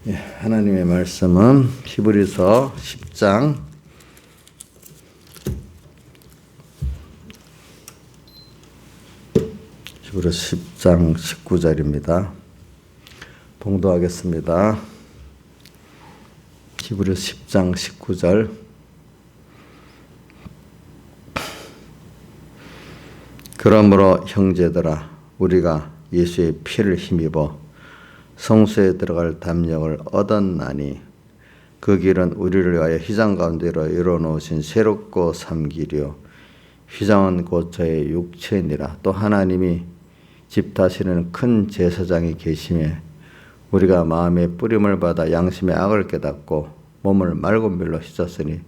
하나님의 말씀은 히브리서 10장 19절입니다. 봉독하겠습니다. 히브리서 10장 19절. 그러므로 형제들아, 우리가 예수의 피를 힘입어 성소에 들어갈 담력을 얻었나니 그 길은 우리를 위하여 휘장 가운데로 이뤄놓으신 새롭고 삼 길이요 휘장은 곧 저의 육체니라. 또 하나님이 집다시는 큰 제사장이 계심에 우리가 마음의 뿌림을 받아 양심의 악을 깨닫고 몸을 맑은 물로 씻었으니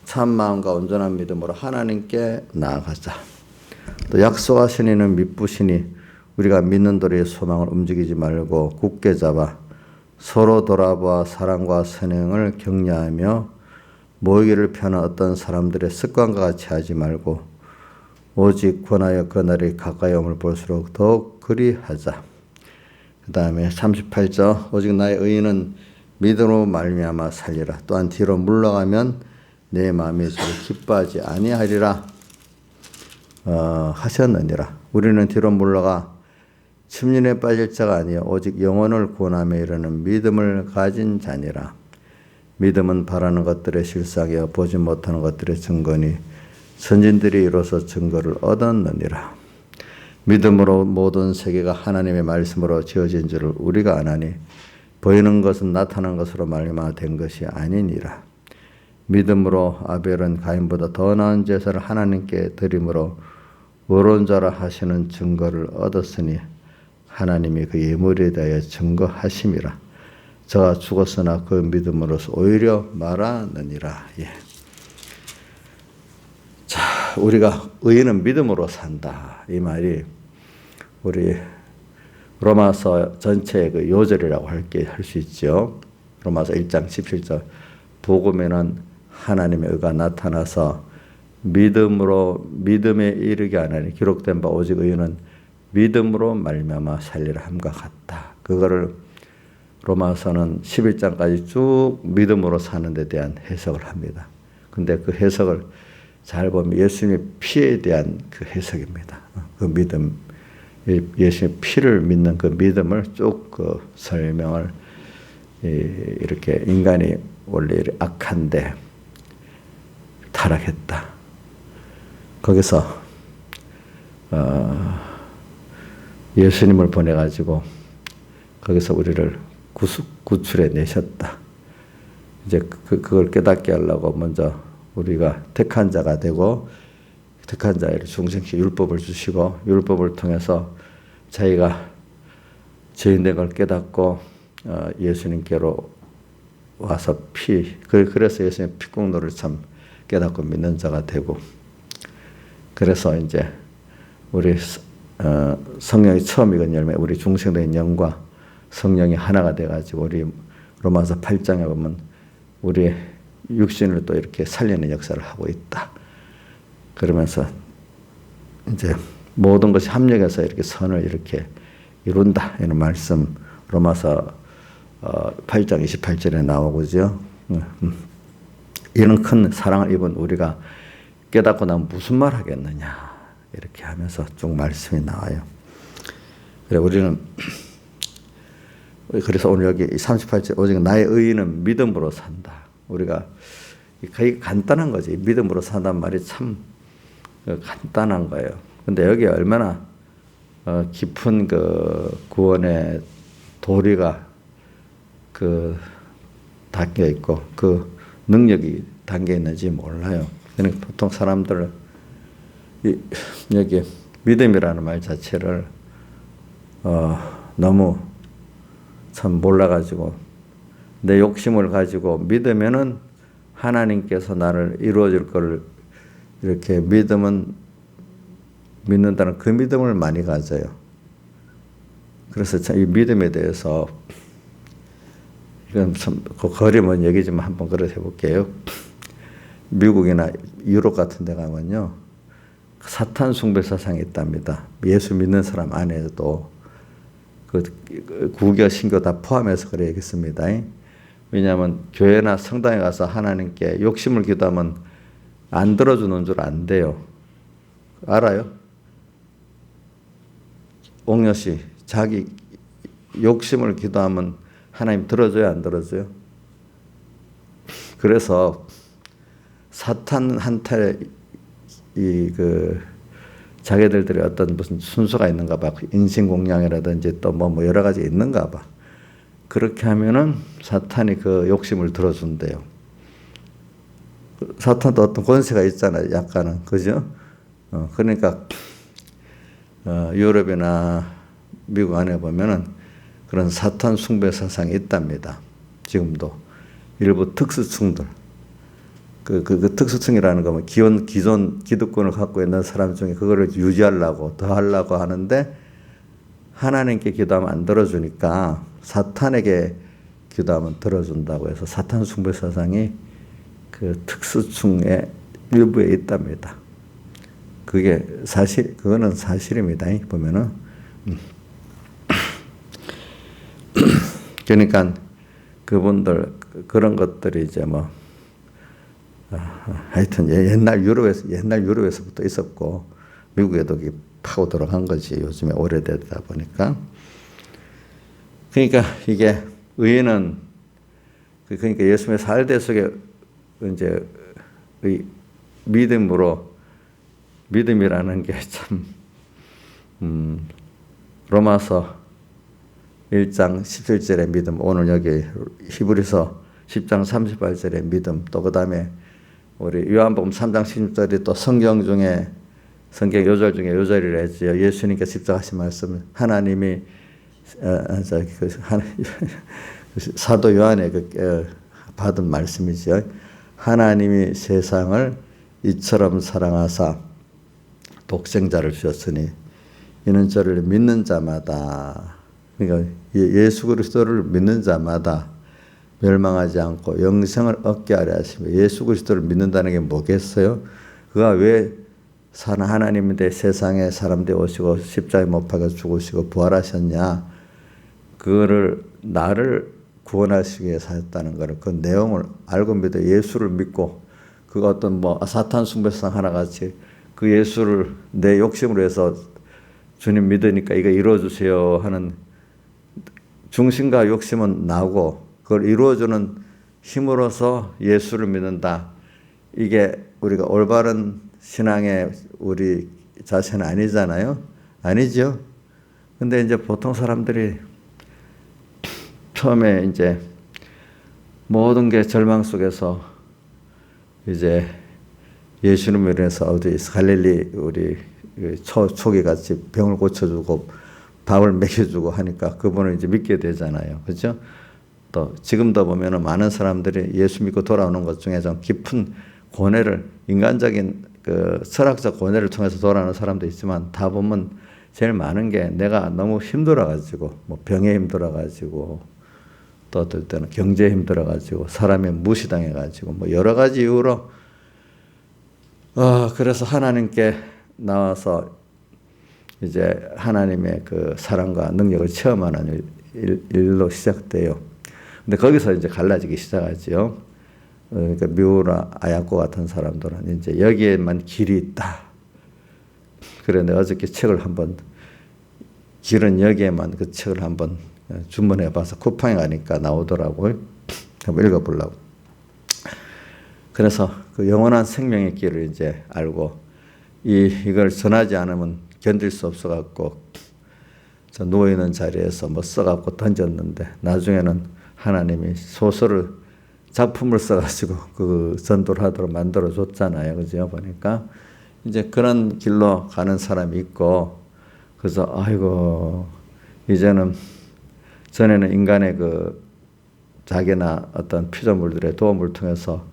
참 마음과 온전한 믿음으로 하나님께 나아가자. 또 약속하신 이는 미쁘시니 우리가 믿는 도리의 소망을 움직이지 말고 굳게 잡아 서로 돌아보아 사랑과 선행을 격려하며 모이기를 펴는 어떤 사람들의 습관과 같이 하지 말고 오직 권하여 그날이 가까이 옴을 볼수록 더욱 그리하자. 그 다음에 38절. 오직 나의 의인은 믿음으로 말미암아 살리라. 또한 뒤로 물러가면 내 마음이 저를 기뻐하지 아니하리라 하셨느니라. 우리는 뒤로 물러가 침륜에 빠질 자가 아니요 오직 영혼을 구원하며 이르는 믿음을 가진 자니라. 믿음은 바라는 것들의 실상이요 보지 못하는 것들의 증거니 선진들이 이로써 증거를 얻었느니라. 믿음으로 모든 세계가 하나님의 말씀으로 지어진 줄을 우리가 아나니 보이는 것은 나타난 것으로 말미암아 된 것이 아니니라. 믿음으로 아벨은 가인보다 더 나은 제사를 하나님께 드림으로 의로운 자라 하시는 증거를 얻었으니 하나님이 그 예물에 대하여 증거하심이라. 저가 죽었으나 그 믿음으로서 오히려 말하느니라. 자, 우리가 의인은 믿음으로 산다. 이 말이 우리 로마서 전체의 그 요절이라고 할 수 있죠. 로마서 1장 17절. 복음에는 하나님의 의가 나타나서 믿음으로 믿음에 이르게 하나니 기록된 바 오직 의인은 믿음으로 말미암아 살리라 함과 같다. 그거를 로마서는 11장까지 쭉 믿음으로 사는 데 대한 해석을 합니다. 근데 그 해석을 잘 보면 예수님의 피에 대한 그 해석입니다. 그 믿음, 예수님의 피를 믿는 그 믿음을 쭉 그 설명을 이렇게 인간이 원래 악한데 타락했다. 거기서 예수님을 보내가지고 거기서 우리를 구출해 내셨다. 이제 그걸 깨닫게 하려고 먼저 우리가 택한 자가 되고 택한 자를 중생시 율법을 주시고 율법을 통해서 자기가 죄인된 걸 깨닫고 예수님께로 와서 그래서 예수님의 피공로를 참 깨닫고 믿는 자가 되고 그래서 이제 우리 성령이 처음 익은 열매, 우리 중생된 영과 성령이 하나가 돼가지고 우리 로마서 8장에 보면 우리 육신을 또 이렇게 살리는 역사를 하고 있다. 그러면서 이제 모든 것이 합력해서 이렇게 선을 이렇게 이룬다. 이런 말씀 로마서 8장 28절에 나오고죠. 이런 큰 사랑을 입은 우리가 깨닫고 나면 무슨 말 하겠느냐. 이렇게 하면서 쭉 말씀이 나와요. 그래 우리는 그래서 오늘 여기 38절 오직 나의 의인은 믿음으로 산다. 우리가 거의 간단한 거지. 믿음으로 산다는 말이 참 간단한 거예요. 근데 여기 얼마나 깊은 그 구원의 도리가 그 담겨 있고 그 능력이 담겨 있는지 몰라요. 그러니까 보통 사람들 여기 믿음이라는 말 자체를 너무 참 몰라가지고 내 욕심을 가지고 믿으면은 하나님께서 나를 이루어줄 걸 이렇게 믿는다는 그 믿음을 많이 가져요. 그래서 참 이 믿음에 대해서 이건 참 거리면 얘기 좀 한번 그렇게 해볼게요. 미국이나 유럽 같은 데 가면요. 사탄 숭배 사상이 있답니다. 예수 믿는 사람 안에도 그 구교, 신교 다 포함해서 그래야겠습니다. 왜냐하면 교회나 성당에 가서 하나님께 욕심을 기도하면 안 들어주는 줄 안돼요. 알아요? 옥녀 씨, 자기 욕심을 기도하면 하나님 들어줘요, 안 들어줘요? 그래서 사탄한테 자기들이 어떤 무슨 순서가 있는가 봐. 인신공양이라든지 또 뭐 여러 가지 있는가 봐. 그렇게 하면은 사탄이 그 욕심을 들어준대요. 사탄도 어떤 권세가 있잖아요. 약간은. 그죠? 그러니까, 유럽이나 미국 안에 보면은 그런 사탄 숭배 사상이 있답니다. 지금도. 일부 특수층들. 그 특수층이라는 거, 기존 기득권을 갖고 있는 사람 중에 그거를 유지하려고, 더 하려고 하는데, 하나님께 기도하면 안 들어주니까 사탄에게 기도하면 들어준다고 해서 사탄 숭배 사상이 그 특수층의 일부에 있답니다. 그거는 사실입니다. 보면은. 그러니까 그분들, 그런 것들이 이제 하여튼 옛날 유럽에서부터 있었고, 미국에도 파고 들어간 거지. 요즘에 오래되다 보니까. 그러니까 이게 의인은, 그러니까 예수님의 살대 속에 이제 믿음이라는 게 참, 로마서 1장 17절의 믿음, 오늘 여기 히브리서 10장 38절의 믿음, 또 그 다음에 우리 요한복음 3장 16절이 또 성경 요절 중에 요절이라 했죠. 예수님께 십자가하신 말씀, 하나님이 사도 요한에 받은 말씀이죠. 하나님이 세상을 이처럼 사랑하사 독생자를 주셨으니 이는 저를 믿는 자마다, 그러니까 예수 그리스도를 믿는 자마다 멸망하지 않고 영생을 얻게 하려 하시며, 예수 그리스도를 믿는다는 게 뭐겠어요? 그가 왜 하나님인데 세상에 사람 되어 오시고 십자가에 못 박아 죽으시고 부활하셨냐? 그거를 나를 구원하시기 위해서 하셨다는 거를, 그 내용을 알고 믿어 예수를 믿고, 그가 어떤 사탄 숭배상 하나같이 그 예수를 내 욕심으로 해서 주님 믿으니까 이거 이루어주세요 하는 중심과 욕심은 나고, 그걸 이루어주는 힘으로서 예수를 믿는다. 이게 우리가 올바른 신앙의 우리 자세는 아니잖아요. 아니죠. 근데 이제 보통 사람들이 처음에 이제 모든 게 절망 속에서 이제 예수님을 위해서 어디 갈릴리 우리 초기 같이 병을 고쳐주고 밥을 먹여주고 하니까 그분을 이제 믿게 되잖아요. 그렇죠? 또 지금도 보면은 많은 사람들이 예수 믿고 돌아오는 것 중에 좀 깊은 고뇌를, 인간적인 그 철학적 고뇌를 통해서 돌아오는 사람도 있지만, 다 보면 제일 많은 게 내가 너무 힘들어가지고, 병에 힘들어가지고, 또 어떨 때는 경제에 힘들어가지고, 사람이 무시당해가지고, 여러 가지 이유로, 그래서 하나님께 나와서 이제 하나님의 그 사랑과 능력을 체험하는 일로 시작돼요. 근데 거기서 이제 갈라지기 시작하죠. 그러니까 묘라 아야코 같은 사람들은 이제 여기에만 길이 있다. 그래, 내가 어저께 책을 한번, 길은 여기에만, 그 책을 한번 주문해 봐서 쿠팡에 가니까 나오더라고요. 한번 읽어보려고. 그래서 그 영원한 생명의 길을 이제 알고, 이걸 전하지 않으면 견딜 수 없어갖고, 저 누워있는 자리에서 써갖고 던졌는데, 나중에는 하나님이 작품을 써가지고 그 전도를 하도록 만들어줬잖아요. 그죠? 보니까. 이제 그런 길로 가는 사람이 있고, 그래서, 아이고, 이제는, 전에는 인간의 그 자기나 어떤 피조물들의 도움을 통해서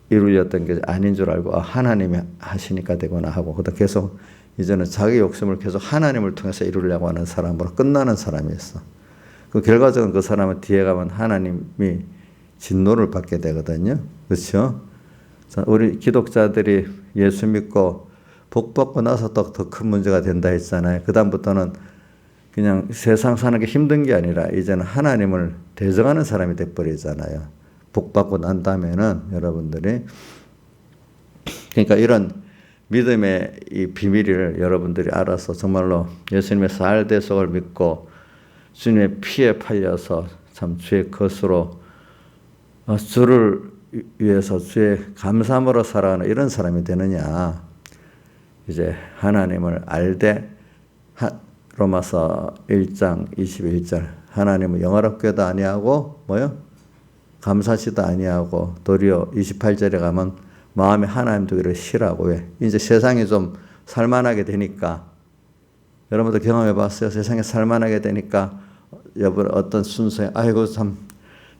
이루어졌던 게 아닌 줄 알고, 하나님이 하시니까 되구나 하고, 그다음 계속 이제는 자기 욕심을 계속 하나님을 통해서 이루려고 하는 사람으로 끝나는 사람이 있어. 그 결과적으로 그 사람은 뒤에 가면 하나님이 진노를 받게 되거든요. 그렇죠? 우리 기독자들이 예수 믿고 복 받고 나서 더 큰 문제가 된다 했잖아요. 그 다음부터는 그냥 세상 사는 게 힘든 게 아니라 이제는 하나님을 대적하는 사람이 돼버리잖아요. 복 받고 난 다음에는 여러분들이, 그러니까 이런 믿음의 이 비밀을 여러분들이 알아서 정말로 예수님의 살대속을 믿고 주님의 피에 팔려서 참 주의 것으로 주를 위해서 주의 감사함으로 살아가는 이런 사람이 되느냐. 이제 하나님을 알되, 로마서 1장 21절, 하나님은 영화롭게도 아니하고 뭐요? 감사하지도 아니하고 도리어 28절에 가면 마음에 하나님 두기를 싫어하고. 왜? 이제 세상이 좀 살만하게 되니까, 여러분도 경험해 봤어요? 세상에 살만하게 되니까 여러분 어떤 순서에 아이고 참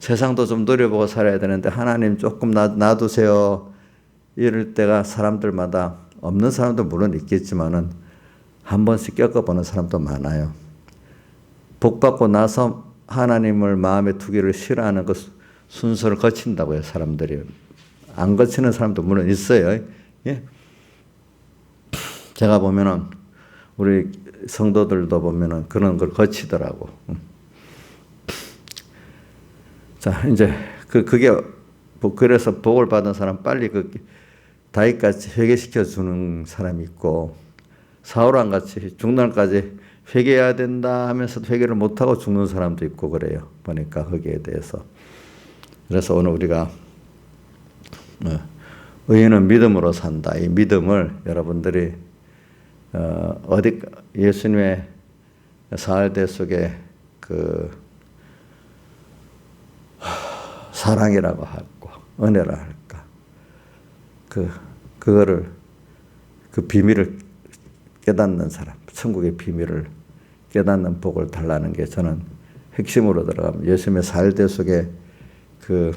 세상도 좀 노려보고 살아야 되는데 하나님 조금 놔두세요. 이럴 때가 사람들마다, 없는 사람도 물론 있겠지만은 한 번씩 겪어보는 사람도 많아요. 복 받고 나서 하나님을 마음에 두기를 싫어하는 그 순서를 거친다고요, 사람들이. 안 거치는 사람도 물론 있어요. 예? 제가 보면은 우리 성도들도 보면은 그런 걸 거치더라고. 자, 이제 그게 그래서 복을 받은 사람 빨리 다윗같이 회개시켜 주는 사람이 있고, 사울왕 같이 죽날까지 회개해야 된다 하면서 회개를 못하고 죽는 사람도 있고 그래요. 보니까 거기에 대해서. 그래서 오늘 우리가 의인은 믿음으로 산다. 이 믿음을 여러분들이 예수님의 사활대 속에 그 사랑이라고 할까, 은혜라 할까, 그거를, 그 비밀을 깨닫는 사람, 천국의 비밀을 깨닫는 복을 달라는 게 저는 핵심으로 들어가면, 예수님의 사활대 속에 그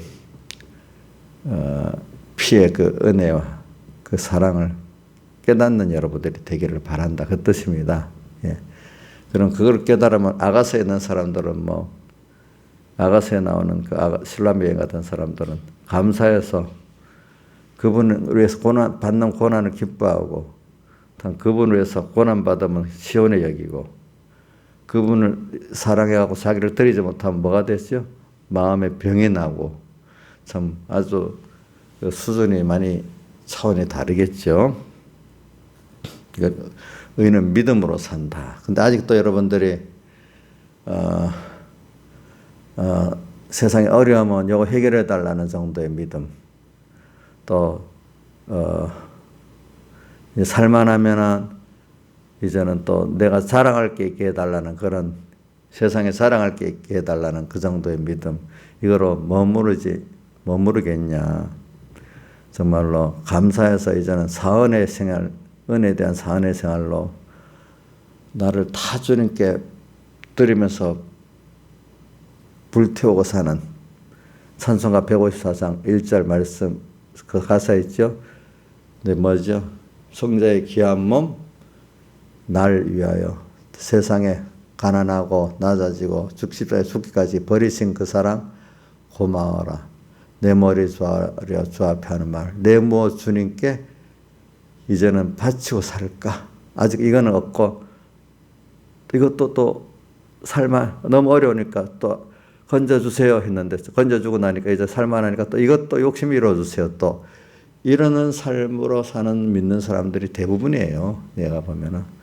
피의 그 은혜와 그 사랑을 깨닫는 여러분들이 되기를 바란다, 그 뜻입니다. 예. 그럼 그걸 깨달으면 아가서에 있는 사람들은 아가서에 나오는 그 신라미 여행 같은 사람들은 감사해서 그분을 위해서 받는 고난을 기뻐하고, 그분을 위해서 고난받으면 시온에 여기고, 그분을 사랑해가고 자기를 드리지 못하면 뭐가 됐죠? 마음의 병이 나고, 참 아주 수준이 많이 차원이 다르겠죠. 그러니까 의인은 믿음으로 산다. 근데 아직도 여러분들이 세상에 어려우면 이거 해결해 달라는 정도의 믿음, 또 살만하면은 이제는 또 내가 자랑할 게 있게 해달라는, 그런 세상에 자랑할 게 있게 해달라는 그 정도의 믿음, 이거로 머무르겠냐. 정말로 감사해서 이제는 사은의 생활, 은혜에 대한 사은의 생활로 나를 다 주님께 드리면서 불태우고 사는, 찬송가 154장 1절 말씀 그 가사 있죠? 네, 뭐죠? 성자의 귀한 몸 날 위하여 세상에 가난하고 낮아지고 죽십자에 죽기까지 버리신 그 사랑 고마워라. 내 머리 조아려 주 앞에 하는 말, 내 무엇 주님께 이제는 바치고 살까? 아직 이거는 없고, 이것도 또 살만, 너무 어려우니까 또 건져주세요 했는데, 건져주고 나니까 이제 살만하니까 또 이것도 욕심 이뤄주세요. 또 이러는 삶으로 사는 믿는 사람들이 대부분이에요. 내가 보면은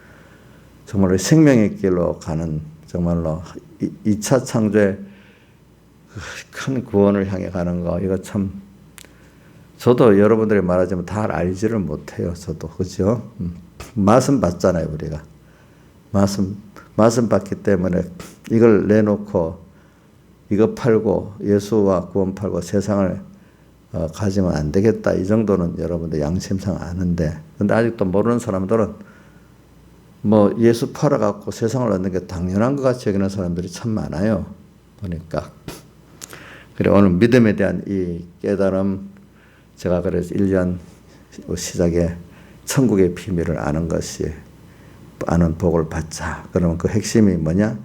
정말로 생명의 길로 가는, 정말로 2차 창조의 큰 구원을 향해 가는 거, 이거 참 저도 여러분들이 말하자면 다 알지를 못해요. 저도. 그죠? 맛은 봤잖아요. 우리가 맛은 봤기 때문에 이걸 내놓고 이거 팔고 예수와 구원 팔고 세상을 가지면 안 되겠다, 이 정도는 여러분들 양심상 아는데, 근데 아직도 모르는 사람들은 예수 팔아갖고 세상을 얻는 게 당연한 것 같이 여기는 사람들이 참 많아요. 보니까. 그래, 오늘 믿음에 대한 이 깨달음, 제가 그래서 1년 시작에 천국의 비밀을 아는 복을 받자. 그러면 그 핵심이 뭐냐?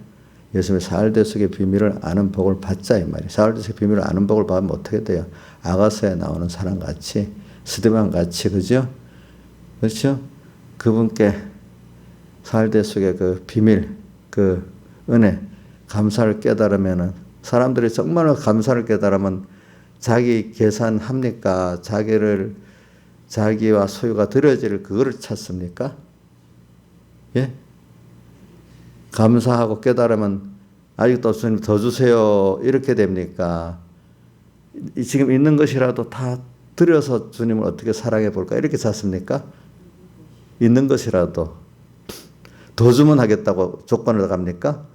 예수님의 사활대속의 비밀을 아는 복을 받자, 이 말이에요. 사활대속의 비밀을 아는 복을 받으면 어떻게 돼요? 아가서에 나오는 사람같이, 스데반같이, 그죠? 그렇죠? 그분께 사활대속의 그 비밀, 그 은혜, 감사를 깨달으면은 사람들이 정말 감사를 깨달으면 자기 계산합니까? 자기와 소유가 드려질 그거를 찾습니까? 예? 감사하고 깨달으면 아직도 주님 더 주세요 이렇게 됩니까? 지금 있는 것이라도 다 드려서 주님을 어떻게 사랑해 볼까 이렇게 찾습니까? 있는 것이라도 더 주면 하겠다고 조건을 갑니까?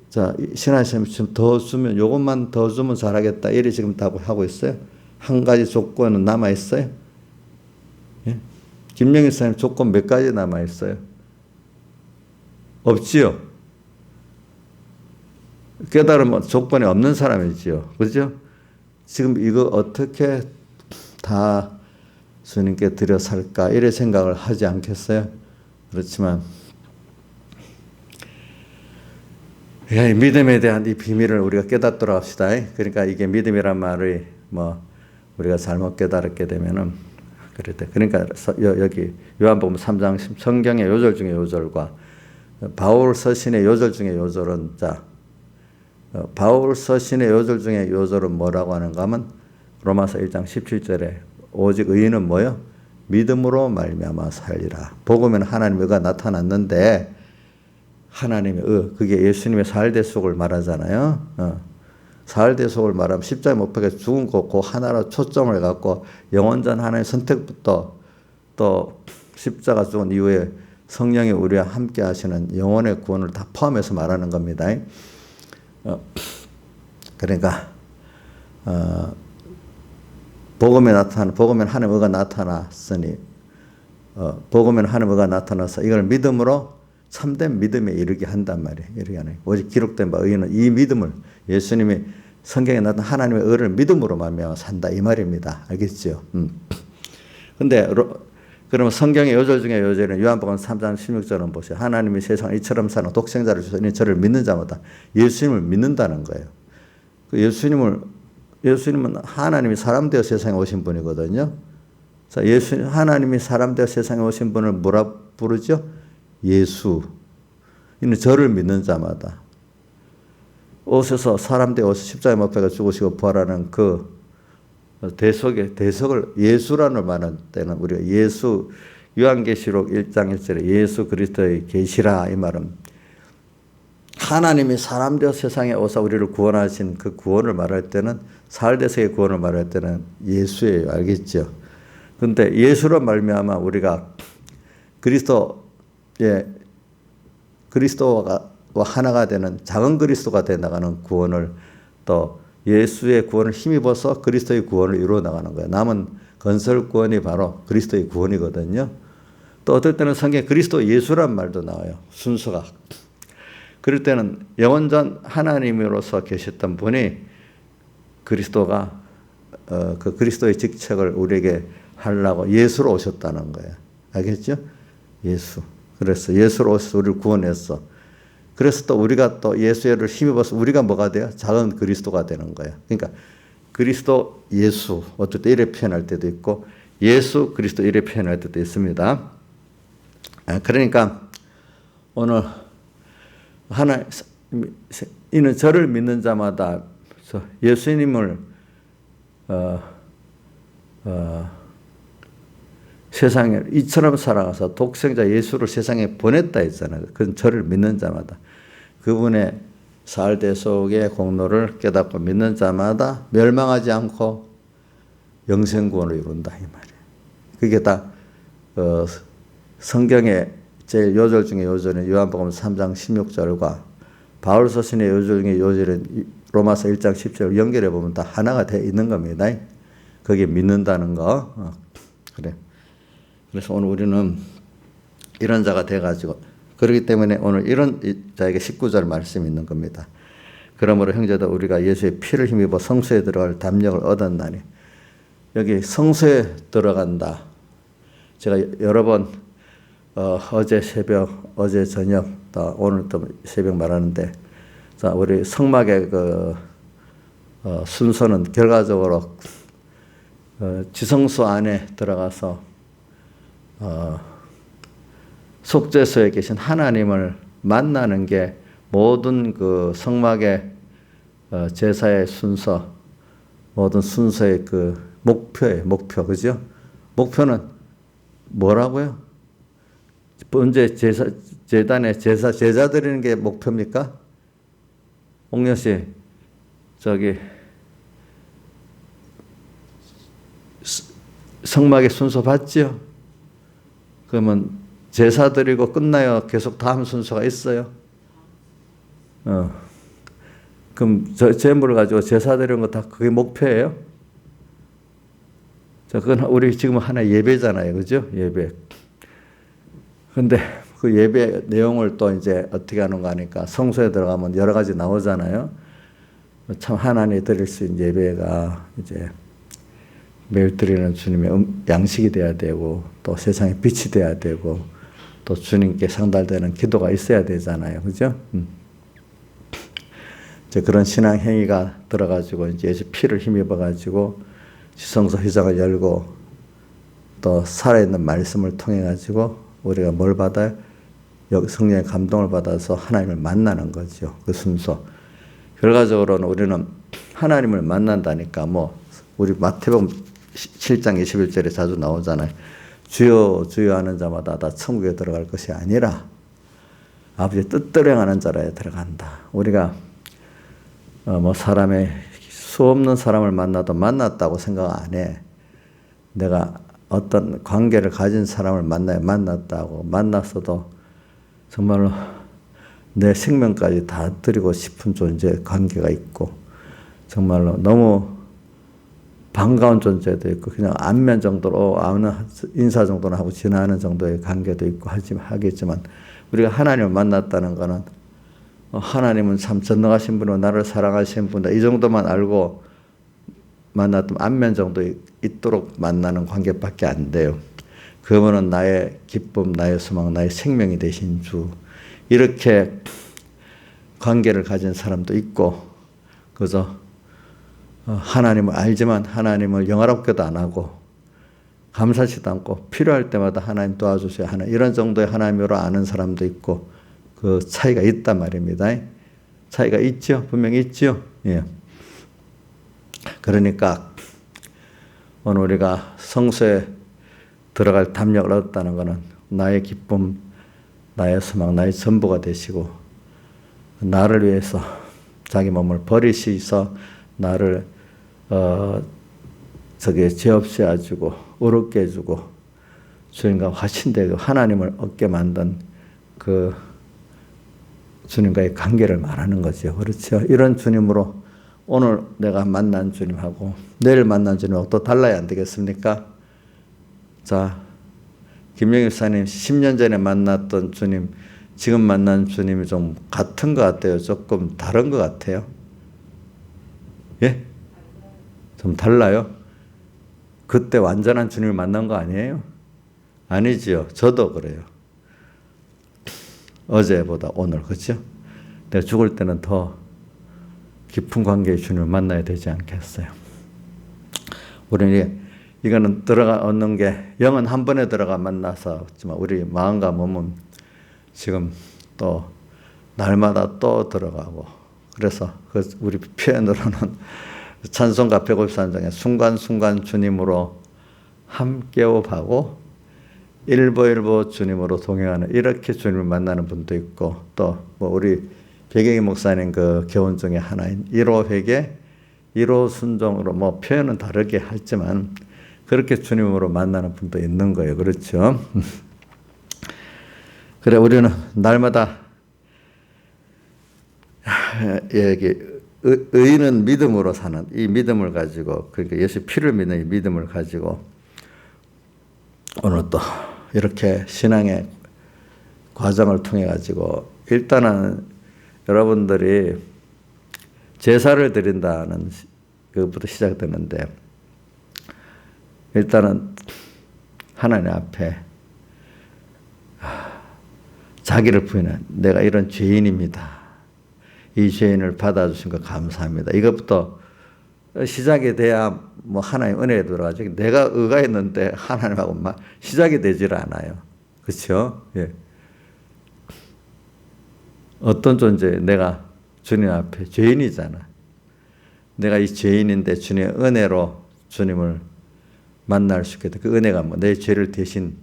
자, 신하시님 지금 더 주면 요것만 더 주면 잘하겠다 이래 지금 답하고 있어요. 한 가지 조건은 남아 있어요. 예? 김영희 사님 조건 몇 가지 남아 있어요? 없지요. 깨달으면 조건이 없는 사람이지요. 그죠? 지금 이거 어떻게 다 주님께 드려 살까 이래 생각을 하지 않겠어요? 그렇지만 믿음에 대한 이 비밀을 우리가 깨닫도록 합시다. 그러니까 이게 믿음이란 말을 우리가 잘못 깨달았게 되면은 그러니까 여기 요한복음 3장 성경의 요절 중에 요절과 바울 서신의 요절 중에 요절은 바울 서신의 요절 중에 요절은 뭐라고 하는가 하면 로마서 1장 17절에 오직 의인은 뭐요? 믿음으로 말미암아 살리라. 복음에는 하나님의 의가 나타났는데 하나님의 그게 예수님의 사흘대속을 말하잖아요. 사흘대속을 말하면 십자가에 못 박혀 죽은 거 그 하나로 초점을 갖고 영원전 하나님의 선택부터 또 십자가 죽은 이후에 성령이 우리와 함께 하시는 영혼의 구원을 다 포함해서 말하는 겁니다. 그러니까 복음에 하나님의 의가 나타났으니 복음에는 하나님의 의가 나타나서 이걸 믿음으로 참된 믿음에 이르게 한단 말이에요. 이르게 하는 오직 기록된 바 의인은 이 믿음을 요한복음이 성경에 나타난 하나님의 의를 믿음으로 말미암아 산다 이 말입니다. 알겠죠? 근데 그러면 성경의 요절 중에 요절은 요한복음 3장 16절은 보세요. 하나님이 세상을 이처럼 사는 독생자를 주시니 저를 믿는 자마다 예수님을 믿는다는 거예요. 예수님은 하나님이 사람 되어 세상에 오신 분이거든요. 자, 하나님이 사람 되어 세상에 오신 분을 뭐라 부르죠? 예수. 이는 저를 믿는 자마다 오셔서 사람 되어 십자가에 못 박혀 죽으시고 부활하는 그 대속을 예수라는 말은 때는 우리가 예수 요한계시록 1장 1절에 예수 그리스도의 계시라 이 말은 하나님이 사람 되어 세상에 오사 우리를 구원하신 그 구원을 말할 때는 사흘대속의 구원을 말할 때는 예수예요. 알겠죠? 그런데 예수로 말미암아 우리가 그리스도와 하나가 되는 작은 그리스도가 돼 나가는 구원을 또 예수의 구원을 힘입어서 그리스도의 구원을 이루어 나가는 거예요. 남은 건설 구원이 바로 그리스도의 구원이거든요. 또 어떨 때는 성경에 그리스도 예수란 말도 나와요. 순서가. 그럴 때는 영원전 하나님으로서 계셨던 분이 그리스도가 그 그리스도의 직책을 우리에게 하려고 예수로 오셨다는 거예요. 알겠죠? 예수. 그래서 예수로 오셔서 우리를 구원했어. 그래서 또 우리가 또 예수를 힘입어서 우리가 뭐가 돼요? 작은 그리스도가 되는 거예요. 그러니까 그리스도 예수 어떨 때 이렇게 표현할 때도 있고 예수 그리스도 이렇게 표현할 때도 있습니다. 그러니까 오늘 이는 저를 믿는 자마다 예수님을 세상에 이처럼 살아가서 독생자 예수를 세상에 보냈다 했잖아요. 그건 저를 믿는 자마다 그분의 사흘대속의 공로를 깨닫고 믿는 자마다 멸망하지 않고 영생구원을 이룬다 이 말이에요. 그게 다 성경의 제일 요절 중에 요절은 요한복음 3장 16절과 바울 서신의 요절 중에 요절은 로마서 1장 10절 연결해 보면 다 하나가 돼 있는 겁니다. 거기에 믿는다는 거. 그래. 그래서 오늘 우리는 이런 자가 돼가지고 그렇기 때문에 오늘 이런 자에게 19절 말씀이 있는 겁니다. 그러므로 형제들 우리가 예수의 피를 힘입어 성소에 들어갈 담력을 얻었나니 여기 성소에 들어간다. 제가 여러 번 어제 새벽, 어제 저녁, 또 오늘 또 새벽 말하는데 자 우리 성막의 그 순서는 결과적으로 지성소 안에 들어가서 속죄소에 계신 하나님을 만나는 게 모든 그 성막의 제사의 순서, 모든 순서의 그 목표예요. 목표. 그죠? 목표는 뭐라고요? 언제 재단에 제사 드리는 게 목표입니까? 옥녀 씨, 성막의 순서 봤죠? 그러면 제사 드리고 끝나요? 계속 다음 순서가 있어요? 그럼 제물을 가지고 제사 드리는 거 다 그게 목표예요? 그건 우리 지금 하나 예배잖아요. 그죠? 예배. 근데 그 예배 내용을 또 이제 어떻게 하는가 하니까 성소에 들어가면 여러 가지 나오잖아요. 참 하나님 드릴 수 있는 예배가 이제 매일 드리는 주님의 양식이 돼야 되고 또 세상에 빛이 돼야 되고 또 주님께 상달되는 기도가 있어야 되잖아요. 그죠? 이제 그런 신앙 행위가 들어가지고 이제 예수 피를 힘입어가지고 지성소 휘장을 열고 또 살아있는 말씀을 통해 가지고 우리가 뭘 받아요? 성령의 감동을 받아서 하나님을 만나는 거죠. 그 순서. 결과적으로는 우리는 하나님을 만난다니까 우리 마태복음 7장 21절에 자주 나오잖아요. 주여 주여 하는 자마다 다 천국에 들어갈 것이 아니라 아버지의 뜻대로 행하는 자라에 들어간다. 우리가 사람의 수 없는 사람을 만나도 만났다고 생각 안 해. 내가 어떤 관계를 가진 사람을 만났다고 만났어도 정말로 내 생명까지 다 드리고 싶은 존재 관계가 있고 정말로 너무 반가운 존재도 있고 그냥 안면 정도로 아는 인사 정도는 하고 지나는 정도의 관계도 있고 하겠지만 우리가 하나님을 만났다는 것은 하나님은 참 전능하신 분이고 나를 사랑하시는 분이다. 이 정도만 알고 만났던 안면 정도 있도록 만나는 관계밖에 안 돼요. 그분은 나의 기쁨, 나의 소망, 나의 생명이 되신 주. 이렇게 관계를 가진 사람도 있고 그저 하나님을 알지만 하나님을 영화롭게도 안 하고 감사치도 않고 필요할 때마다 하나님 도와주세요 하는 이런 정도의 하나님으로 아는 사람도 있고 그 차이가 있단 말입니다. 차이가 있죠. 분명히 있죠. 예. 그러니까 오늘 우리가 성소에 들어갈 담력을 얻었다는 것은 나의 기쁨, 나의 소망, 나의 전부가 되시고 나를 위해서 자기 몸을 버리시서 나를 죄 없이 해주고 의롭게 해주고 주님과 화신되고 하나님을 얻게 만든 그 주님과의 관계를 말하는 거죠. 그렇죠. 이런 주님으로 오늘 내가 만난 주님하고 내일 만난 주님하고 또 달라야 안 되겠습니까? 자, 김영희 목사님 10년 전에 만났던 주님, 지금 만난 주님이 좀 같은 것 같아요? 조금 다른 것 같아요? 예? 좀 달라요? 그때 완전한 주님을 만난 거 아니에요? 아니지요. 저도 그래요. 어제보다 오늘, 그렇죠? 내가 죽을 때는 더 깊은 관계의 주님을 만나야 되지 않겠어요? 우리는 이거는 얻는 게 영은 한 번에 들어가 만나서 지만 우리 마음과 몸은 지금 또 날마다 또 들어가고 그래서 우리 표현으로는 찬송가 153장에 순간순간 주님으로 함께호하고 일보일보 주님으로 동행하는 이렇게 주님을 만나는 분도 있고 또 우리 백영희 목사님 그 교훈 중에 하나인 1호 회개, 1호 순종으로 표현은 다르게 하지만 그렇게 주님으로 만나는 분도 있는 거예요. 그렇죠? 그래 우리는 날마다 의인은 믿음으로 사는 이 믿음을 가지고 그러니까 예수 피를 믿는 이 믿음을 가지고 오늘 또 이렇게 신앙의 과정을 통해 가지고 일단은 여러분들이 제사를 드린다는 그것부터 시작되는데 일단은 하나님 앞에 자기를 부인해 내가 이런 죄인입니다. 이 죄인을 받아주신 거 감사합니다. 이것부터 시작이 돼야 하나님 은혜에 들어가죠. 내가 의가했는데 하나님하고 시작이 되질 않아요. 그렇죠? 예. 어떤 존재 내가 주님 앞에 죄인이잖아. 내가 이 죄인인데 주님의 은혜로 주님을 만날 수 있게 돼. 그 은혜가 뭐 내 죄를 대신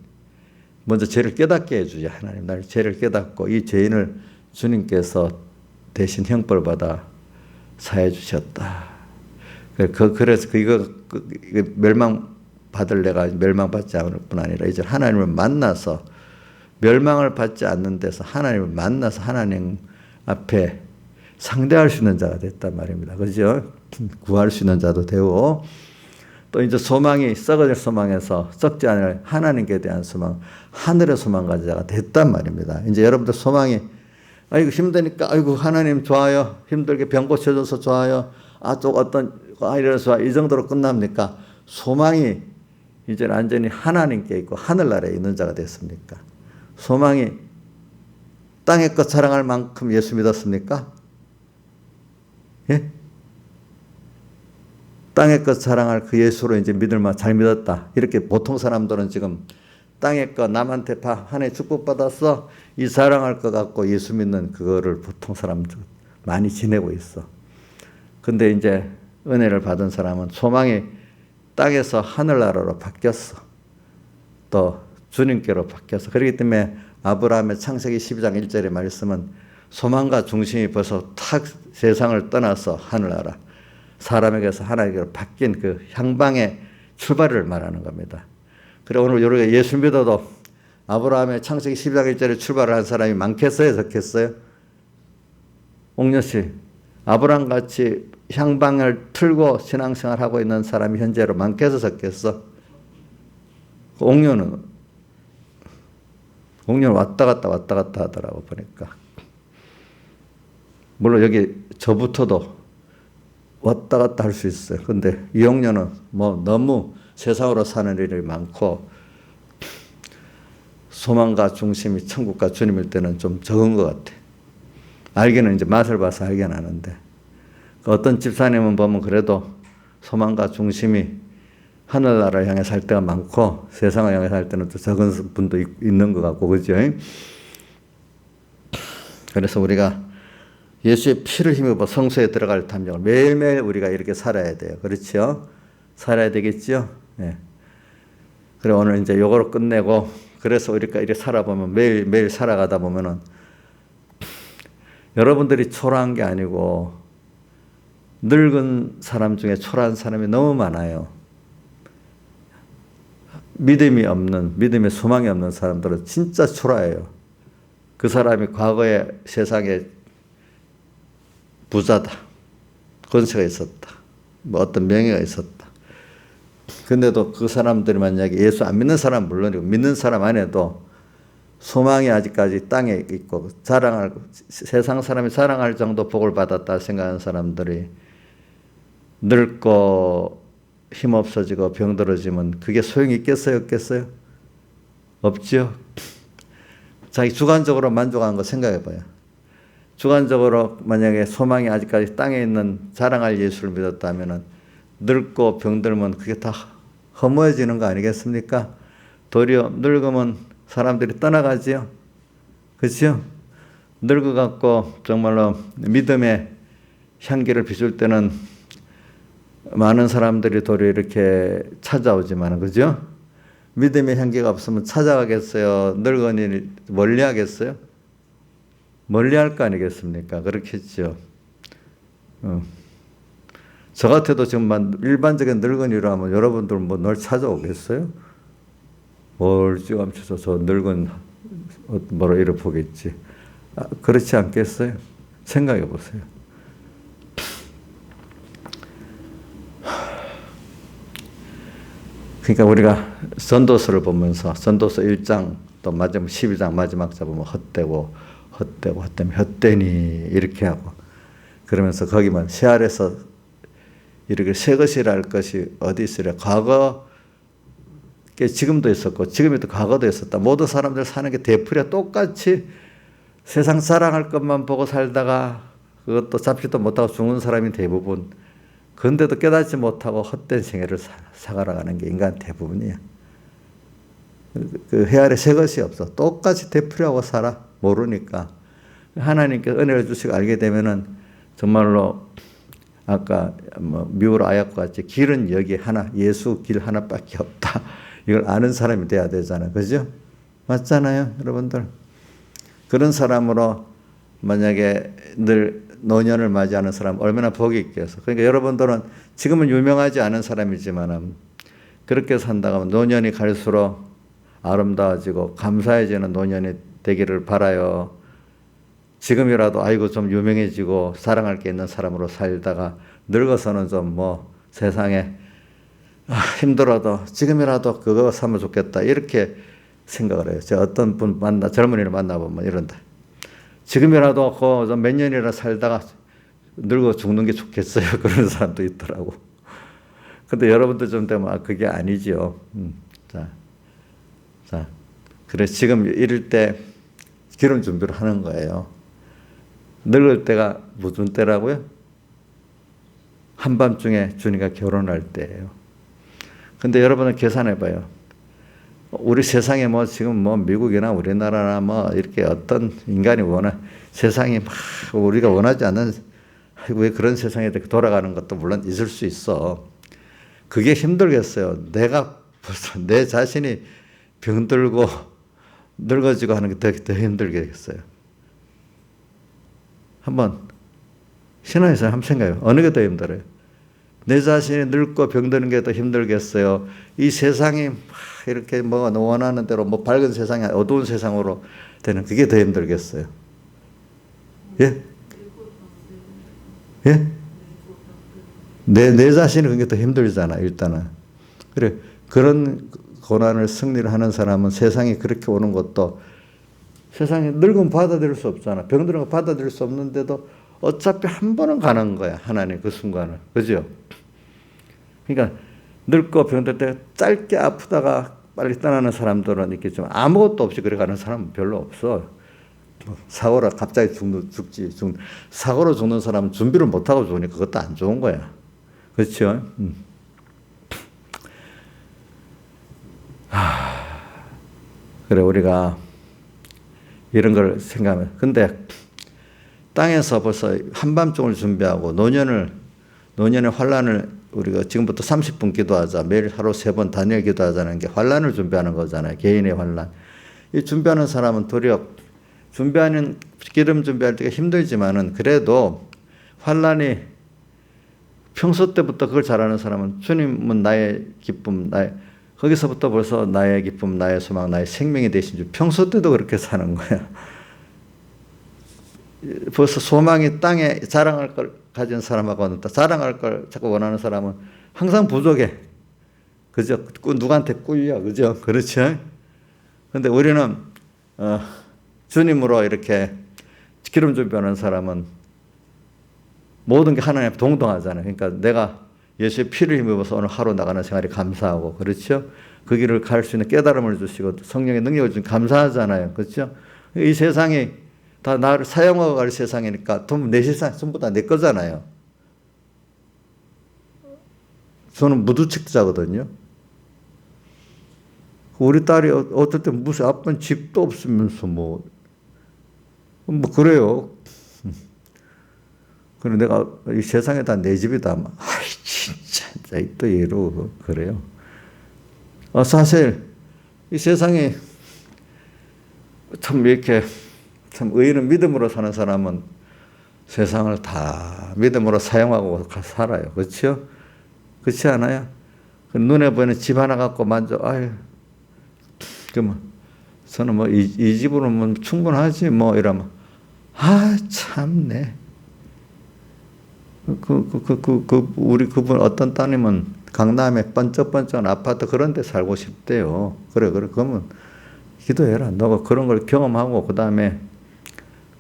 먼저 죄를 깨닫게 해주지. 하나님 나를 죄를 깨닫고 이 죄인을 주님께서 대신 형벌 받아 사해 주셨다. 그래서 이거 멸망 받을 내가 멸망받지 않을 뿐 아니라 이제 하나님을 만나서 멸망을 받지 않는 데서 하나님을 만나서 하나님 앞에 상대할 수 있는 자가 됐단 말입니다. 그죠? 구할 수 있는 자도 되고 또 이제 소망이 썩어질 소망에서 썩지 않을 하나님께 대한 소망, 하늘의 소망 가진 자가 됐단 말입니다. 이제 여러분들 소망이 아이고 힘드니까 아이고 하나님 좋아요. 힘들게 병 고쳐줘서 좋아요. 또 어떤 이래서 이 정도로 끝납니까? 소망이 이제 완전히 하나님께 있고 하늘나라에 있는 자가 됐습니까? 소망이 땅의 것 자랑할 만큼 예수 믿었습니까? 예? 땅의 것 자랑할 그 예수로 이제 믿을만 잘 믿었다. 이렇게 보통 사람들은 지금 땅의 것 남한테 하나님 축복받았어. 이 자랑할 것 같고 예수 믿는 그거를 보통 사람들 많이 지내고 있어. 근데 이제 은혜를 받은 사람은 소망이 땅에서 하늘나라로 바뀌었어. 또 주님께로 바뀌었어. 그렇기 때문에 아브라함의 창세기 12장 1절의 말씀은 소망과 중심이 벌써 탁 세상을 떠나서 하늘나라 사람에게서 하나님께로 바뀐 그 향방의 출발을 말하는 겁니다. 그래 오늘 우리가 예수 믿어도 아브라함의 창세기 12장 1절에 출발을 한 사람이 많겠어요? 적겠어요? 옥녀 씨, 아브라함같이 향방을 틀고 신앙생활하고 있는 사람이 현재로 많겠어? 적겠어? 옥녀는 왔다 갔다 하더라고 보니까. 물론 여기 저부터도 왔다 갔다 할 수 있어요. 근데 이용녀는 뭐 너무 세상으로 사는 일이 많고 소망과 중심이 천국과 주님일 때는 좀 적은 것 같아. 알기는 이제 맛을 봐서 알긴 아는데 어떤 집사님은 보면 그래도 소망과 중심이 하늘나라를 향해 살 때가 많고 세상을 향해 살 때는 또 적은 분도 있는 것 같고 그죠? 그래서 우리가 예수의 피를 힘입어 성소에 들어갈 탐정을 매일매일 우리가 이렇게 살아야 돼요. 그렇죠? 살아야 되겠죠? 네. 그래 오늘 이제 요거로 끝내고 그래서 우리가 이렇게 살아보면 매일매일 살아가다 보면은 여러분들이 초라한 게 아니고 늙은 사람 중에 초라한 사람이 너무 많아요. 믿음의 소망이 없는 사람들은 진짜 초라해요. 그 사람이 과거에 세상에 부자다. 권세가 있었다. 뭐 어떤 명예가 있었다. 근데도 그 사람들이 만약에 예수 안 믿는 사람 물론이고 믿는 사람 안에도 소망이 아직까지 땅에 있고 세상 사람이 자랑할 정도 복을 받았다 생각하는 사람들이 늙고 힘없어지고 병들어지면 그게 소용이 있겠어요? 없겠어요? 없죠. 자기 주관적으로 만족하는 거 생각해 봐요. 주관적으로 만약에 소망이 아직까지 땅에 있는 자랑할 예수를 믿었다면 늙고 병들면 그게 다 허무해지는 거 아니겠습니까? 도리어 늙으면 사람들이 떠나가지요. 그렇죠? 늙어갖고 정말로 믿음의 향기를 비출 때는 많은 사람들이 도리어 이렇게 찾아오지만 그죠? 믿음의 향기가 없으면 찾아가겠어요? 늙은이 멀리 하겠어요? 멀리 할 거 아니겠습니까? 그렇겠죠. 저 같아도 지금 일반적인 늙은이로 하면 여러분들 뭐 널 찾아오겠어요? 멀찌감쳐서 저 늙은 뭐로 이래 보겠지. 그렇지 않겠어요? 생각해 보세요. 그러니까 우리가 전도서를 보면서 전도서 1장 또 마지막 12장 마지막 잡으면 헛되니 이렇게 하고 그러면서 거기만 새 아래서 이렇게 새 것이라 할 것이 어디 있으랴. 과거 지금도 있었고 지금에도 과거도 있었다. 모든 사람들 사는 게 되풀이야 똑같이 세상 자랑할 것만 보고 살다가 그것도 잡지도 못하고 죽는 사람이 대부분. 그런데도 깨닫지 못하고 헛된 생애를 살아가는 게 인간 대부분이야. 그 해 아래 새 것이 없어. 똑같이 되풀이하고 살아. 모르니까. 하나님께 은혜를 주시고 알게 되면은 정말로 아까 뭐 미울 아약과 같이 길은 여기 하나, 예수 길 하나밖에 없다. 이걸 아는 사람이 돼야 되잖아요. 그죠? 맞잖아요, 여러분들. 그런 사람으로 만약에 늘 노년을 맞이하는 사람 얼마나 복이 있겠어. 그러니까 여러분들은 지금은 유명하지 않은 사람이지만 그렇게 산다고 하면 노년이 갈수록 아름다워지고 감사해지는 노년이 되기를 바라요. 지금이라도 아이고 좀 유명해지고 사랑할 게 있는 사람으로 살다가 늙어서는 좀 뭐 세상에 힘들어도 지금이라도 그거 사면 좋겠다 이렇게 생각을 해요. 제가 어떤 분 젊은이를 만나보면 이런다. 지금이라도 그 몇 년이나 살다가 늙어 죽는 게 좋겠어요. 그런 사람도 있더라고. 근데 여러분들 좀 되면 그게 아니지요. 자, 그래 지금 이럴 때 결혼 준비를 하는 거예요. 늙을 때가 무슨 때라고요? 한밤중에 주님과 결혼할 때예요. 근데 여러분은 계산해 봐요. 우리 세상에 뭐 지금 뭐 미국이나 우리나라나 뭐 이렇게 어떤 인간이 세상이 막 우리가 원하지 않는 왜 그런 세상에 돌아가는 것도 물론 있을 수 있어. 그게 힘들겠어요. 내가 벌써 내 자신이 병들고 늙어지고 하는 게 더 힘들겠어요. 한번 신앙에서 한번 생각해요. 어느 게 더 힘들어요? 내 자신이 늙고 병드는 게 더 힘들겠어요? 이 세상이 이렇게 뭐 원하는 대로 뭐 밝은 세상이 어두운 세상으로 되는 그게 더 힘들겠어요? 예? 예? 내 자신이 그게 더 힘들잖아, 일단은. 그래, 그런 고난을 승리를 하는 사람은 세상이 그렇게 오는 것도 세상에 늙으면 받아들일 수 없잖아. 병드는 거 받아들일 수 없는데도 어차피 한 번은 가는 거야. 하나님 그 순간을. 그죠? 그러니까 늙고 병들 때 짧게 아프다가 빨리 떠나는 사람들은 있겠지만 아무것도 없이 그래 가는 사람은 별로 없어. 사고로 갑자기 죽지. 사고로 죽는 사람은 준비를 못하고 죽으니까 그것도 안 좋은 거야. 그렇죠? 그래 우리가 이런 걸 생각하면 근데 땅에서 벌써 한밤중을 준비하고 노년의 환란을 우리가 지금부터 30분 기도하자 매일 하루 3번 단일 기도하자는 게 환란을 준비하는 거잖아요. 개인의 환란. 이 준비하는 사람은 도리어 기름 준비할 때가 힘들지만은 그래도 환란이 평소 때부터 그걸 잘하는 사람은 주님은 나의 기쁨, 거기서부터 벌써 나의 기쁨, 나의 소망, 나의 생명이 되신 줄 평소 때도 그렇게 사는 거야. 벌써 소망이 땅에 자랑할 걸 가진 사람하고는 자랑할 걸 자꾸 원하는 사람은 항상 부족해. 그죠? 누구한테 꿀려. 그죠? 그렇죠? 근데 우리는, 주님으로 이렇게 기름 준비하는 사람은 모든 게 하나님 앞에 동등하잖아요. 그러니까 내가 예수의 피를 힘입어서 오늘 하루 나가는 생활이 감사하고, 그렇죠? 그 길을 갈 수 있는 깨달음을 주시고 성령의 능력을 주시고 감사하잖아요. 그렇죠? 이 세상이 다 나를 사용하고 갈 세상이니까 내 세상 전부 다 내 거잖아요. 저는 무두책자거든요. 우리 딸이 어떨 때 무슨 아빠는 집도 없으면서 뭐 그래요. 그래 내가 이 세상에 다 내 집이다. 아이 진짜 또 얘로 그래요. 사실 이 세상에 참 이렇게 참 의인은 믿음으로 사는 사람은 세상을 다 믿음으로 사용하고 살아요. 그렇죠? 그렇지 않아요? 눈에 보이는 집 하나 갖고 아유, 그러면 저는 뭐 이 집으로 뭐 충분하지 뭐 이러면 참네. 우리 그분 어떤 따님은 강남에 번쩍번쩍한 아파트 그런 데 살고 싶대요. 그래. 그러면 기도해라. 너가 그런 걸 경험하고 그 다음에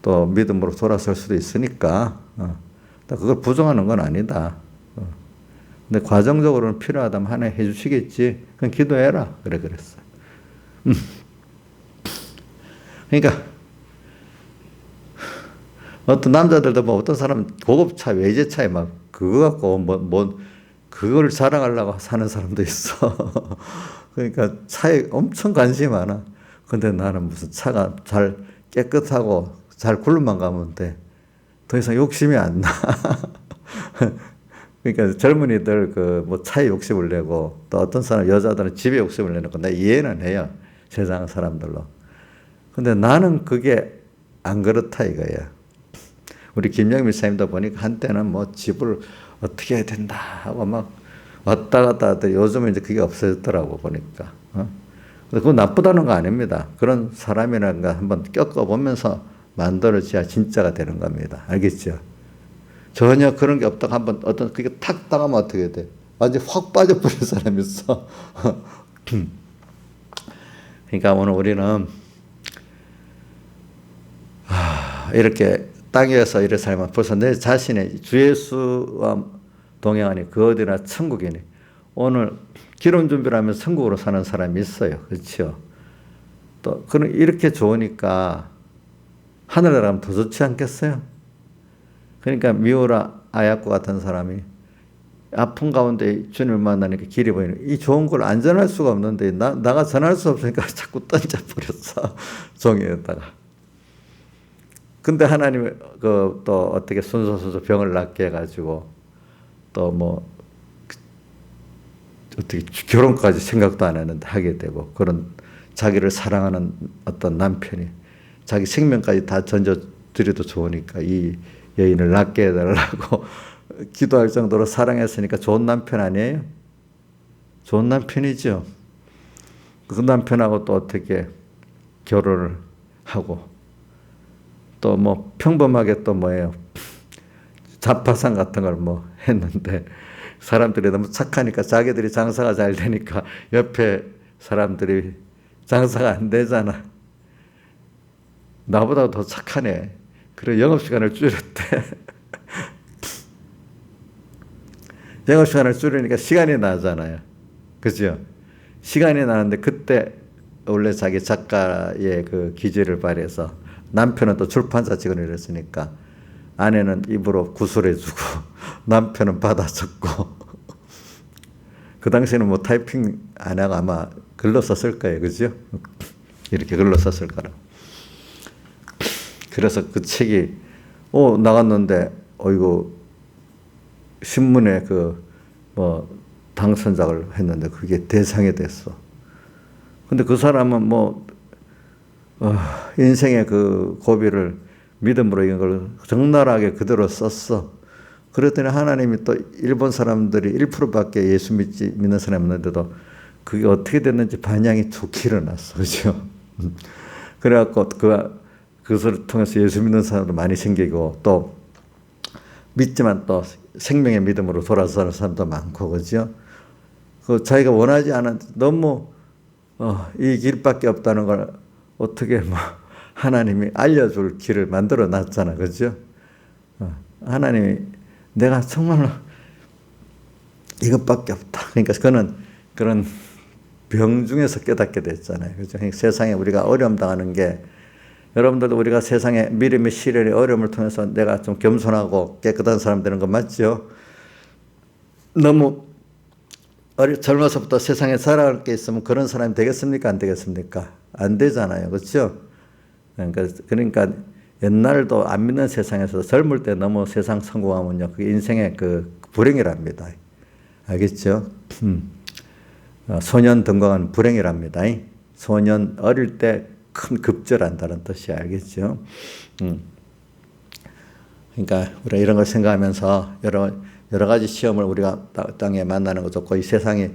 또 믿음으로 돌아설 수도 있으니까 그걸 부정하는 건 아니다. 근데 과정적으로는 필요하다면 하나 해주시겠지. 그럼 기도해라. 그랬어. 그러니까 어떤 남자들도 뭐 어떤 사람은 고급차, 외제차에 막 그거 갖고 그걸 자랑하려고 사는 사람도 있어. 그러니까 차에 엄청 관심이 많아. 근데 나는 무슨 차가 잘 깨끗하고 잘 굴러만 가면 돼. 더 이상 욕심이 안 나. 그러니까 젊은이들 그 뭐 차에 욕심을 내고 또 어떤 사람 여자들은 집에 욕심을 내는 거 나 이해는 해요. 세상 사람들로. 근데 나는 그게 안 그렇다 이거야. 우리 김영미 사님도 보니까 한때는 뭐 집을 어떻게 해야 된다 하고 막 왔다 갔다 하더니 요즘은 이제 그게 없어졌더라고 보니까. 그거 나쁘다는 거 아닙니다. 그런 사람이라는 거 한번 겪어보면서 만들어져야 진짜가 되는 겁니다. 알겠죠? 전혀 그런 게 없다가 한번 어떤 그게 탁 당하면 어떻게 돼? 완전 확 빠져버린 사람이 있어. 그러니까 오늘 우리는 이렇게 땅에서 이렇게 살면 벌써 내 자신의 주 예수와 동행하니 그 어디나 천국이니. 오늘 기름 준비를 하면 천국으로 사는 사람이 있어요. 그렇죠? 또 그런 이렇게 좋으니까 하늘에 가면 더 좋지 않겠어요? 그러니까 미우라 아야코 같은 사람이 아픈 가운데 주님을 만나니까 길이 보이는 이 좋은 걸 안 전할 수가 없는데 나가 전할 수 없으니까 자꾸 던져버렸어. 종이에다가. 근데 하나님이 또 어떻게 순서순서 병을 낫게 해가지고 또 뭐 어떻게 결혼까지 생각도 안 했는데 하게 되고 그런 자기를 사랑하는 어떤 남편이 자기 생명까지 다 던져드려도 좋으니까 이 여인을 낫게 해달라고 기도할 정도로 사랑했으니까 좋은 남편 아니에요? 좋은 남편이죠. 그 남편하고 또 어떻게 결혼을 하고 또 뭐 평범하게 또 뭐예요? 자파상 같은 걸 뭐 했는데 사람들이 너무 착하니까 자기들이 장사가 잘 되니까 옆에 사람들이 장사가 안 되잖아. 나보다 더 착하네. 그래 영업시간을 줄였대. 영업시간을 줄이니까 시간이 나잖아요. 그죠? 시간이 나는데 그때 원래 자기 작가의 그 기질을 발휘해서 남편은 또 출판사 직원을 했으니까 아내는 입으로 구술해주고 남편은 받아 적고 그 당시에는 뭐 타이핑 안 하고 아마 글로 썼을 거예요. 그죠? 이렇게 글로 썼을 거라. 그래서 그 책이 나갔는데 이거 신문에 그 뭐 당선작을 했는데 그게 대상이 됐어. 근데 그 사람은 뭐 인생의 그 고비를 믿음으로 이긴 걸 적나라하게 그대로 썼어. 그랬더니 하나님이 또 일본 사람들이 1%밖에 예수 믿는 사람이 없는데도 그게 어떻게 됐는지 반향이 좋게 일어났어. 그죠? 그래갖고 그것을 통해서 예수 믿는 사람도 많이 생기고 또 믿지만 또 생명의 믿음으로 돌아서는 사람도 많고 그죠? 그 자기가 원하지 않은 너무 이 길밖에 없다는 걸 어떻게 뭐 하나님이 알려줄 길을 만들어 놨잖아. 그죠? 하나님이 내가 정말로 이것밖에 없다. 그러니까 그는 그런 병 중에서 깨닫게 됐잖아요. 그죠? 세상에 우리가 어려움 당하는 게 여러분들도 우리가 세상에 믿음의 시련의 어려움을 통해서 내가 좀 겸손하고 깨끗한 사람 되는 거 맞죠? 너무 젊어서부터 세상에 살아갈 게 있으면 그런 사람이 되겠습니까? 안 되겠습니까? 안 되잖아요. 그렇죠? 그러니까 옛날도 안 믿는 세상에서 젊을 때 너무 세상 성공하면요. 그게 인생의 그 불행이랍니다. 알겠죠? 소년 등광은 불행이랍니다. 소년 어릴 때 큰 급절한다는 뜻이 알겠죠? 그러니까 우리가 이런 걸 생각하면서 여러 가지 시험을 우리가 땅에 만나는 것도 좋고 이 세상이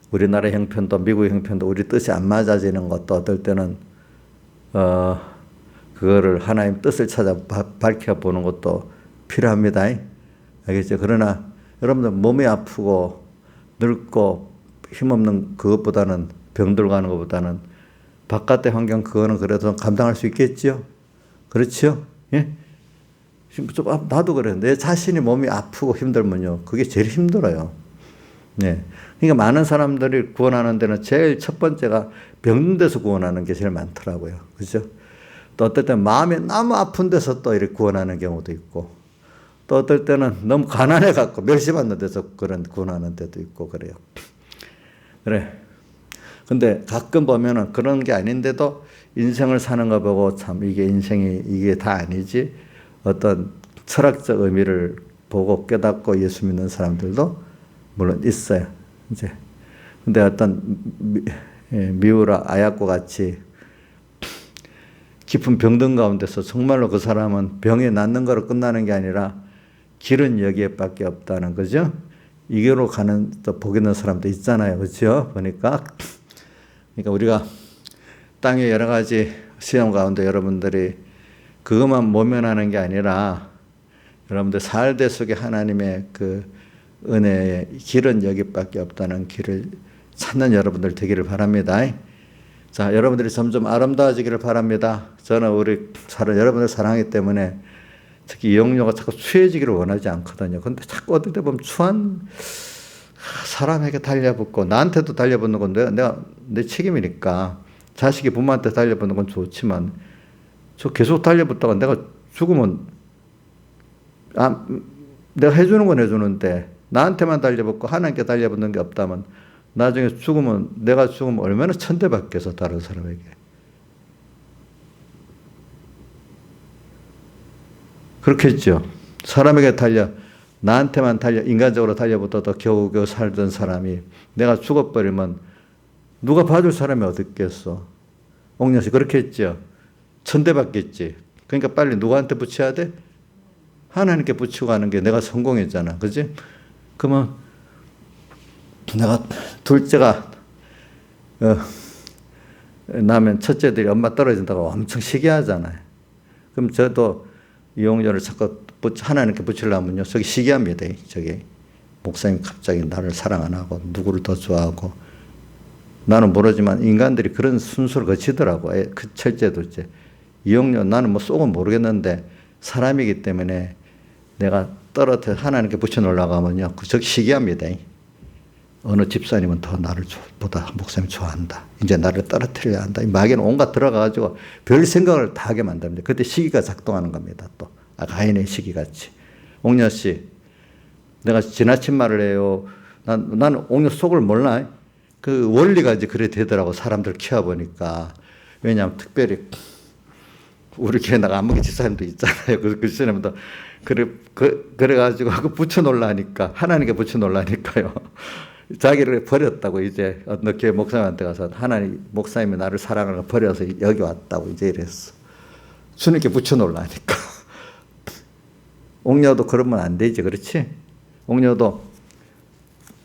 우리나라 형편도 미국 형편도 우리 뜻이 안 맞아지는 것도 어떨 때는 그거를 하나님 뜻을 찾아 밝혀보는 것도 필요합니다. 알겠죠? 그러나 여러분들 몸이 아프고 늙고 힘없는 그것보다는 병들고 하는 것보다는 바깥의 환경 그거는 그래도 감당할 수 있겠죠? 그렇죠? 예? 나도 그래. 내 자신이 몸이 아프고 힘들면요. 그게 제일 힘들어요. 네. 그러니까 많은 사람들이 구원하는 데는 제일 첫 번째가 병든 데서 구원하는 게 제일 많더라고요. 그죠? 또 어떨 때는 마음이 너무 아픈 데서 또 이렇게 구원하는 경우도 있고 또 어떨 때는 너무 가난해갖고 멸시받는 데서 그런 구원하는 데도 있고 그래요. 그래. 근데 가끔 보면은 그런 게 아닌데도 인생을 사는 거 보고 참 이게 인생이 이게 다 아니지 어떤 철학적 의미를 보고 깨닫고 예수 믿는 사람들도 물론 있어요. 이제 근데 어떤 미우라 아야코 같이 깊은 병든 가운데서 정말로 그 사람은 병이 낫는 거로 끝나는 게 아니라 길은 여기에밖에 없다는 거죠. 이거로 가는 또 복 있는 사람도 있잖아요. 그렇죠? 보니까 그러니까 우리가 땅에 여러 가지 시험 가운데 여러분들이 그것만 모면하는 게 아니라 여러분들 살대 속에 하나님의 그 은혜의 길은 여기밖에 없다는 길을 찾는 여러분들 되기를 바랍니다. 자, 여러분들이 점점 아름다워지기를 바랍니다. 저는 여러분들 사랑하기 때문에 특히 이영녀가 자꾸 추해지기를 원하지 않거든요. 근데 자꾸 어떨 때 보면 추한 사람에게 달려붙고 나한테도 달려붙는 건 내가 내 책임이니까 자식이 부모한테 달려붙는 건 좋지만 저 계속 달려붙다가 내가 죽으면 내가 해주는 건 해주는데 나한테만 달려붙고 하나님께 달려붙는 게 없다면 나중에 내가 죽으면 얼마나 천대받겠어 다른 사람에게. 그렇겠죠. 사람에게 나한테만 인간적으로 달려붙어도 겨우겨우 살던 사람이 내가 죽어버리면 누가 봐줄 사람이 어디 있겠어. 옥녀씨 그렇겠죠. 천대받겠지. 그러니까 빨리 누구한테 붙여야 돼? 하나님께 붙이고 가는 게 내가 성공했잖아. 그지? 그러면 내가 둘째가 나면 첫째들이 엄마 떨어진다고 엄청 시기하잖아요. 그럼 저도 이용료를 자꾸 하나님께 붙이려면요. 저기 시기합니다. 저기 목사님 갑자기 나를 사랑 안 하고 누구를 더 좋아하고 나는 모르지만 인간들이 그런 순서를 거치더라고. 그 첫째, 둘째. 이용료 나는 뭐 쏘고 모르겠는데 사람이기 때문에 내가 떨어져 하나님께 붙여놓으려고 하면요. 저기 시기합니다. 어느 집사님은 더 보다 목사님 좋아한다. 이제 나를 떨어뜨려야 한다. 이 마귀는 온갖 들어가가지고 별 생각을 다 하게 만듭니다. 그때 시기가 작동하는 겁니다. 또 가인의 시기같이. 옥녀 씨, 내가 지나친 말을 해요. 나는 옥녀 속을 몰라. 그 원리가 이제 그래 되더라고. 사람들 키워보니까. 왜냐하면 특별히 우리 교회 나가 안목의 집사님도 있잖아요. 그 집사님도 그래가지고 붙여놓으려니까 하나님께 붙여놓으려니까요. 자기를 버렸다고 이제 어느 교회 목사님한테 가서 하나님 목사님이 나를 사랑하고 버려서 여기 왔다고 이제 이랬어. 주님께 붙여놓으려니까. 옥녀도 그러면 안 되지. 그렇지? 옥녀도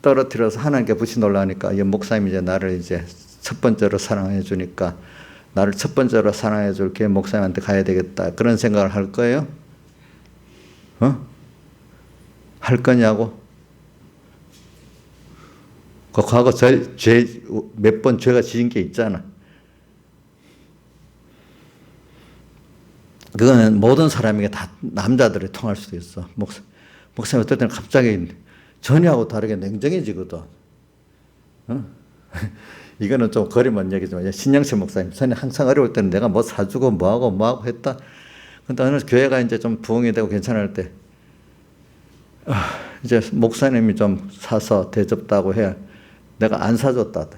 떨어뜨려서 하나님께 붙여놓으려니까 이 목사님이 이제 나를 이제 첫 번째로 사랑해 주니까 나를 첫 번째로 사랑해 줄 교회 목사님한테 가야 되겠다. 그런 생각을 할 거예요? 할 거냐고? 그 과거 몇 번 죄가 지은 게 있잖아. 그거는 모든 사람에게 다 남자들이 통할 수도 있어. 목사님 어떨 때는 갑자기 전혀하고 다르게 냉정해지거든. 이거는 좀 거리만 얘기지만 신영철 목사님 전에 항상 어려울 때는 내가 뭐 사주고 뭐하고 했다. 근데 어느 교회가 이제 좀 부흥이 되고 괜찮을 때 이제 목사님이 좀 사서 대접다고 해. 내가 안 사줬다.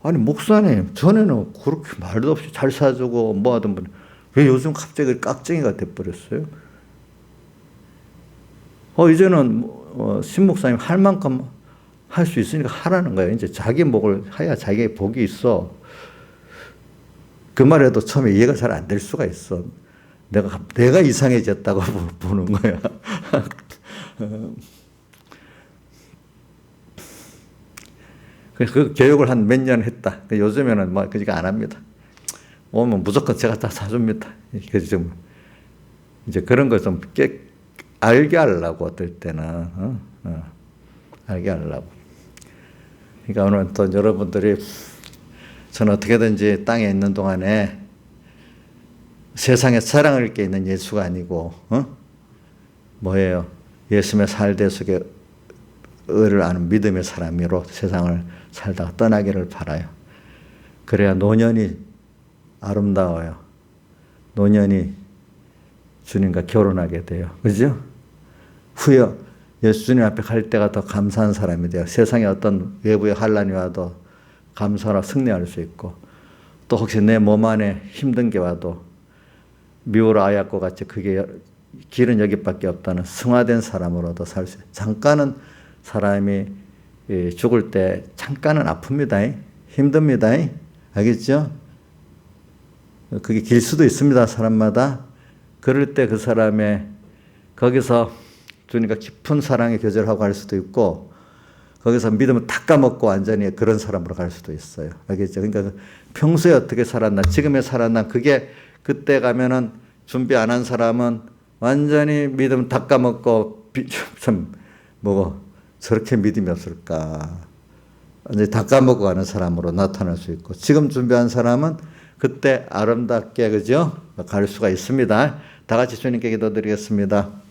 아니 목사님 전에는 그렇게 말도 없이 잘 사주고 뭐 하던 분 왜 요즘 갑자기 깍쟁이가 돼버렸어요? 이제는 신 목사님 할 만큼 할 수 있으니까 하라는 거예요. 이제 자기 목을 해야 자기의 복이 있어. 그 말에도 처음에 이해가 잘 안 될 수가 있어. 내가 이상해졌다고 보는 거야. 그 교육을 한 몇 년 했다. 요즘에는 뭐 그니까 안 합니다. 오면 무조건 제가 다 사줍니다. 그래서 좀 이제 그런 거 좀 알게 하려고 어떨 때는 알게 하려고. 그러니까 오늘 또 여러분들이 저는 어떻게든지 땅에 있는 동안에 세상에 사랑을 게 있는 예수가 아니고 뭐예요? 예수님의 살대 속에 의를 아는 믿음의 사람으로 세상을 살다가 떠나기를 바라요. 그래야 노년이 아름다워요. 노년이 주님과 결혼하게 돼요. 그죠? 후에 예수님 앞에 갈 때가 더 감사한 사람이 돼요. 세상에 어떤 외부의 환란이 와도 감사하라 승리할 수 있고 또 혹시 내 몸 안에 힘든 게 와도 미우라 아야코 같이 그게 길은 여기밖에 없다는 승화된 사람으로도 살 수 있어요. 잠깐은 사람이 죽을 때 잠깐은 아픕니다. 힘듭니다. 알겠죠? 그게 길 수도 있습니다. 사람마다. 그럴 때 그 사람의 거기서 주님과 깊은 사랑에 교제하고 할 수도 있고 거기서 믿음을 다 까먹고 완전히 그런 사람으로 갈 수도 있어요. 알겠죠? 그러니까 평소에 어떻게 살았나, 지금에 살았나, 그게 그때 가면은 준비 안 한 사람은 완전히 믿음 다 까먹고 참 뭐고 저렇게 믿음이 없을까. 완전히 다 까먹고 가는 사람으로 나타날 수 있고 지금 준비한 사람은 그때 아름답게 그죠? 갈 수가 있습니다. 다 같이 주님께 기도드리겠습니다.